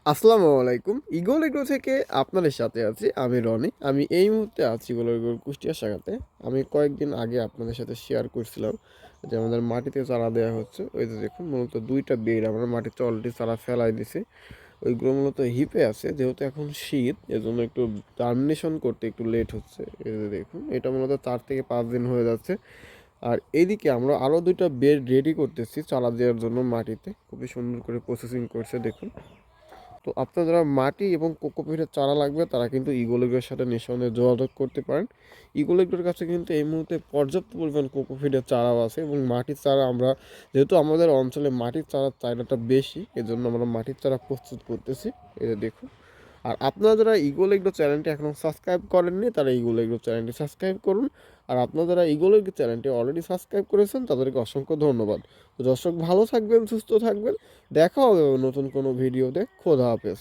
আসসালামু আলাইকুম। Eagle agro থেকে আপনাদের সাথে আছি আমি রনি। আমি এই মুহূর্তে আছি ইগল এগ্রোর কুষ্টিয়া শাখাতে। আমি কয়েকদিন আগে আপনাদের সাথে শেয়ার করছিলাম যে আমাদের মাটিতে চারা দেওয়া হচ্ছে। ওই যে দেখুন মূলত ২টা বেড আমরা মাটিতে অলরেডি চারা ফেলাই দিছি। ওইগুলো মূলত হিপে আছে, যেহেতু এখন শীত এজন্য একটু টার্মিনেশন করতে একটু লেট হচ্ছে। এই যে দেখুন এটা মূলত ৪ থেকে ৫ দিন হয়ে যাচ্ছে। আর এইদিকে আমরা আরও ২টা বেড রেডি করতেছি চারা দেওয়ার জন্য মাটিতে। খুবই সুন্দর করে প্রসেসিং করছে দেখুন। তো আপনার যারা মাটি এবং কোকোপিটের চারা লাগবে তারা কিন্তু ইগল এগ্রোর সাথে নিঃসন্দেহে যোগাযোগ করতে পারেন। ইগল এগ্রোর কাছে কিন্তু এই মুহূর্তে পর্যাপ্ত পরিমাণ কোকোপিটের চারাও আছে এবং মাটির চারা আমরা, যেহেতু আমাদের অঞ্চলে মাটির চারার চাহিদাটা বেশি, এজন্য আমরা মাটির চারা প্রস্তুত করতেছি। এটা দেখুন। আর আপনারা যারা ইগল এগ্রো চ্যানেলটি এখনও সাবস্ক্রাইব করেননি তারা ইগল এগ্রো চ্যানেলটি সাবস্ক্রাইব করুন। আর আপনারা যারা ইগল এগ্রো চ্যানেলটি অলরেডি সাবস্ক্রাইব করেছেন তাদেরকে অসংখ্য ধন্যবাদ। তো দর্শক ভালো থাকবেন, সুস্থ থাকবেন। দেখা হবে নতুন কোনো ভিডিওতে। খোদা হাফেজ।